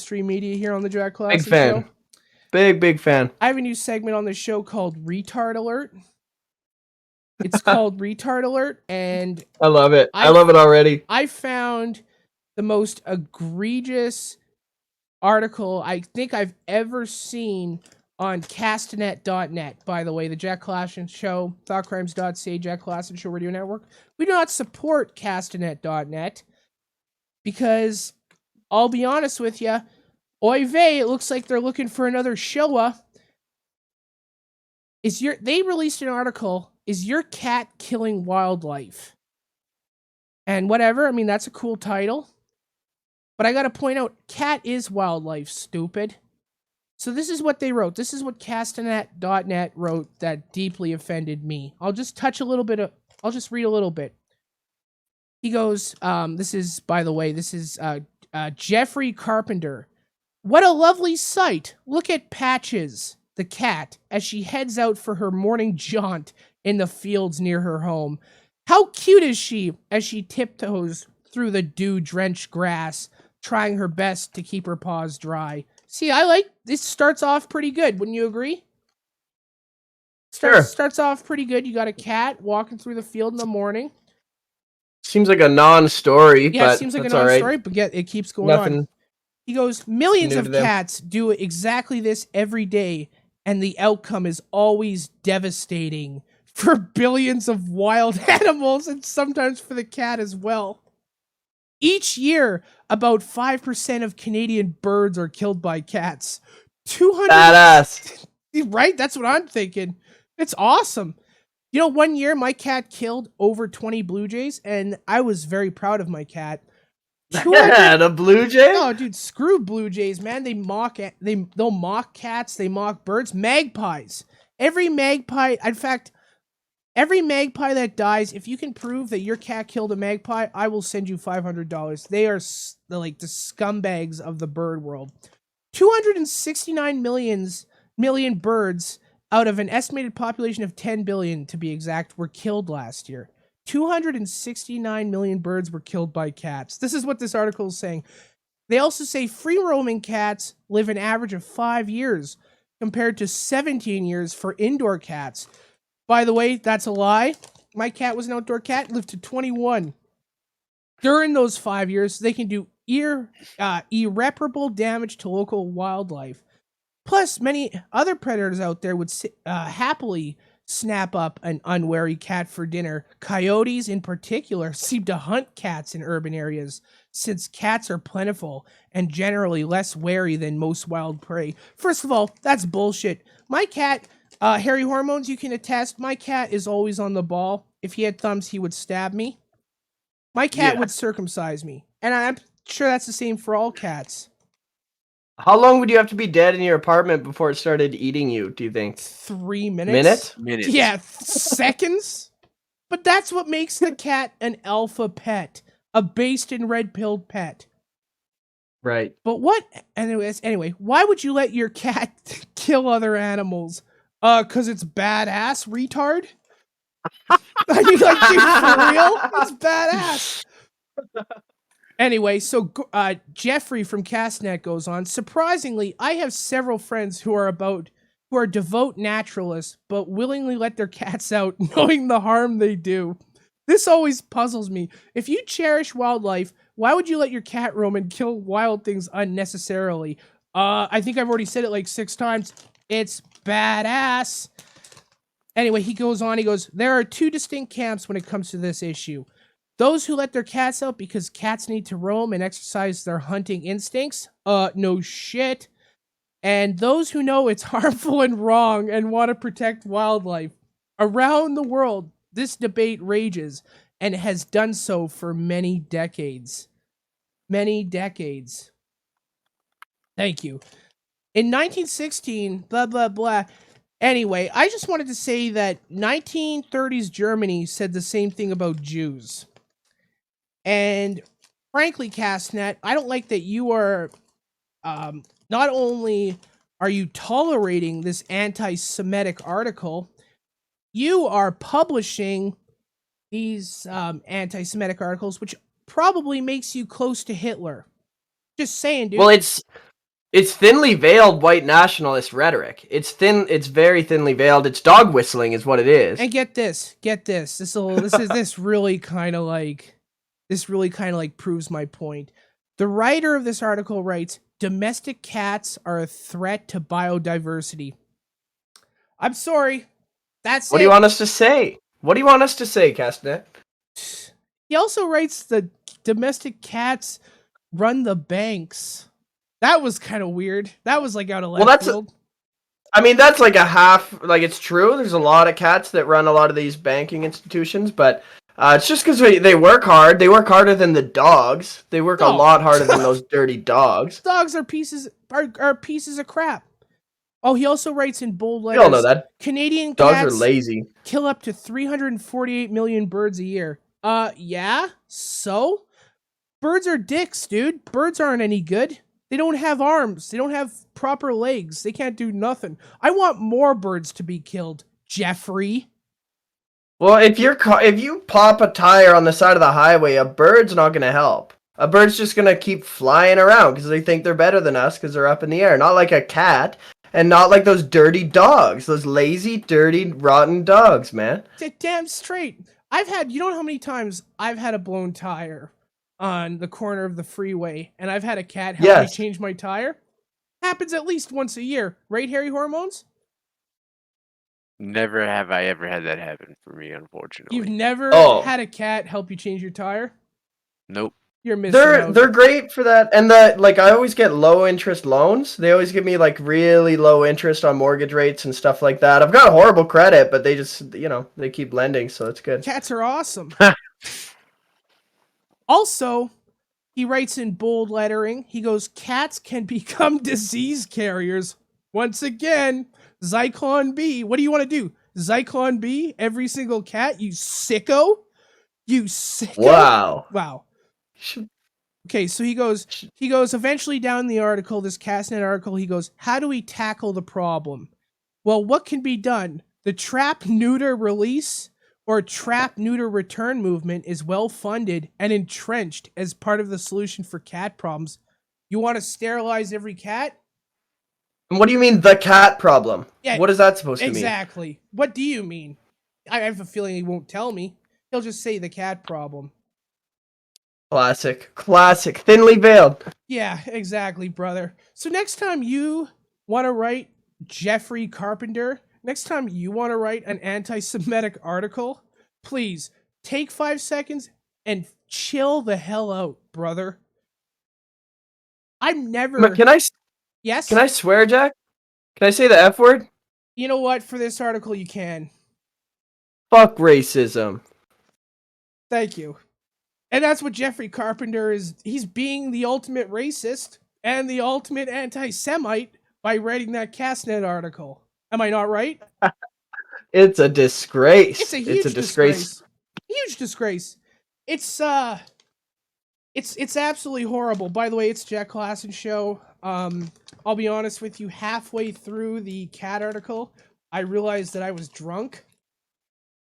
mainstream media here on the Jack Big Classic fan. Show. Big fan. I have a new segment on the show called Retard Alert. It's called Retard Alert, and I love it. I love it already. I found the most egregious article I think I've ever seen on Castanet.net. By the way, the Jack Classic Show, thoughtcrimes.ca, Jack Classic Show Radio Network. We do not support Castanet.net because I'll be honest with you, oy vey, it looks like they're looking for another Showa. They released an article, is your cat killing wildlife? And whatever, I mean, that's a cool title. But I gotta point out, cat is wildlife, stupid. So this is what they wrote. This is what Castanet.net wrote that deeply offended me. I'll just read a little bit. He goes, this is Jeffrey Carpenter. What a lovely sight. Look at Patches, the cat, as she heads out for her morning jaunt in the fields near her home. How cute is she as she tiptoes through the dew-drenched grass, trying her best to keep her paws dry. See, this starts off pretty good, wouldn't you agree? Starts off pretty good. You got a cat walking through the field in the morning. Seems like a non-story, yeah, but it seems like a non-story, right. But yet it keeps going on. He goes, millions of cats do exactly this every day, and the outcome is always devastating for billions of wild animals and sometimes for the cat as well. Each year, about 5% of Canadian birds are killed by cats. 200 Badass. Right? That's what I'm thinking. It's awesome. You know, one year my cat killed over 20 blue jays, and I was very proud of my cat. The blue jay? No, dude, screw blue jays, man. They'll mock cats, they mock birds, magpies. Every magpie that dies, if you can prove that your cat killed a magpie, I will send you $500. They are like the scumbags of the bird world. 269 million birds out of an estimated population of 10 billion, to be exact, were killed last year. 269 million birds were killed by cats. This is what this article is saying. They also say free-roaming cats live an average of 5 years, compared to 17 years for indoor cats. By the way, that's a lie. My cat was an outdoor cat, lived to 21. During those 5 years, they can do irreparable damage to local wildlife. Plus, many other predators out there would happily snap up an unwary cat for dinner. Coyotes, in particular, seem to hunt cats in urban areas, since cats are plentiful and generally less wary than most wild prey. First of all, that's bullshit. My cat... Harry Hormones, you can attest, my cat is always on the ball. If he had thumbs, he would stab me. My cat would circumcise me. And I'm sure that's the same for all cats. How long would you have to be dead in your apartment before it started eating you, do you think? 3 minutes? Minutes? Yeah, seconds? But that's what makes the cat an alpha pet. A based and red-pilled pet. Right. But anyway, why would you let your cat kill other animals? 'Cause it's badass, retard? I mean, like, dude, for real? It's badass. Anyway, so Jeffrey from Castanet goes on. Surprisingly, I have several friends who are devout naturalists, but willingly let their cats out, knowing the harm they do. This always puzzles me. If you cherish wildlife, why would you let your cat roam and kill wild things unnecessarily? I think I've already said it like 6 times. It's badass. Anyway, he goes on. He goes, there are 2 distinct camps when it comes to this issue. Those who let their cats out because cats need to roam and exercise their hunting instincts. No shit. And those who know it's harmful and wrong and want to protect wildlife. Around the world, this debate rages and has done so for many decades. Many decades. Thank you. In 1916, blah, blah, blah. Anyway, I just wanted to say that 1930s Germany said the same thing about Jews. And frankly, Castanet, I don't like that you are, not only are you tolerating this anti-Semitic article, you are publishing these anti-Semitic articles, which probably makes you close to Hitler. Just saying, dude. Well, it's It's thinly veiled white nationalist rhetoric. It's very thinly veiled. It's dog whistling is what it is. And get this. This really kind of like proves my point. The writer of this article writes, "Domestic cats are a threat to biodiversity." I'm sorry. That's What do you want us to say? What do you want us to say, Castanet? He also writes the domestic cats run the banks. That was kind of weird. That was like out of left field. I mean, that's like a half. Like, it's true. There's a lot of cats that run a lot of these banking institutions, but it's just because they work hard. They work harder than the dogs. They work a lot harder than those dirty dogs. Dogs are pieces of crap. Oh, he also writes in bold letters. We all know that. Canadian dogs cats are lazy. Kill up to 348 million birds a year. Yeah. So, birds are dicks, dude. Birds aren't any good. They don't have arms. They don't have proper legs. They can't do nothing. I want more birds to be killed, Jeffrey. Well, if you pop a tire on the side of the highway, a bird's not going to help. A bird's just going to keep flying around because they think they're better than us because they're up in the air. Not like a cat, and not like those dirty dogs. Those lazy, dirty, rotten dogs, man. Damn straight. You don't know how many times I've had a blown tire on the corner of the freeway, and I've had a cat help me change my tire. Happens at least once a year, right, Harry Hormones? Never have I ever had that happen for me, unfortunately. You've never had a cat help you change your tire? Nope. You're missing out. They're great for that, and I always get low interest loans. They always give me like really low interest on mortgage rates and stuff like that. I've got horrible credit, but they just they keep lending, so it's good. Cats are awesome. Also, he writes in bold lettering, he goes, "Cats can become disease carriers." Once again, Zyklon B. What do you want to do? Zyklon B? Every single cat? You sicko? You sicko? Wow. Okay, so he goes eventually down the article, this Castanet article, he goes, "How do we tackle the problem?" Well, what can be done? The trap, neuter, release or trap, neuter, return movement is well funded and entrenched as part of the solution for cat problems. You want to sterilize every cat? And what do you mean, the cat problem? Yeah, what is that supposed to mean? Exactly. What do you mean? I have a feeling he won't tell me. He'll just say the cat problem. Classic. Thinly veiled. Yeah, exactly, brother. So next time you want to write Jeffrey Carpenter, next time you want to write an anti-Semitic article, please take 5 seconds and chill the hell out, brother. I'm never... Yes? Can I swear, Jack? Can I say the F word? You know what? For this article, you can. Fuck racism. Thank you. And that's what Jeffrey Carpenter is. He's being the ultimate racist and the ultimate anti-Semite by writing that Castanet article. Am I not right? It's a disgrace. It's a huge disgrace. Huge disgrace. It's absolutely horrible. By the way, it's Jack Klassen show. I'll be honest with you, halfway through the cat article, I realized that I was drunk.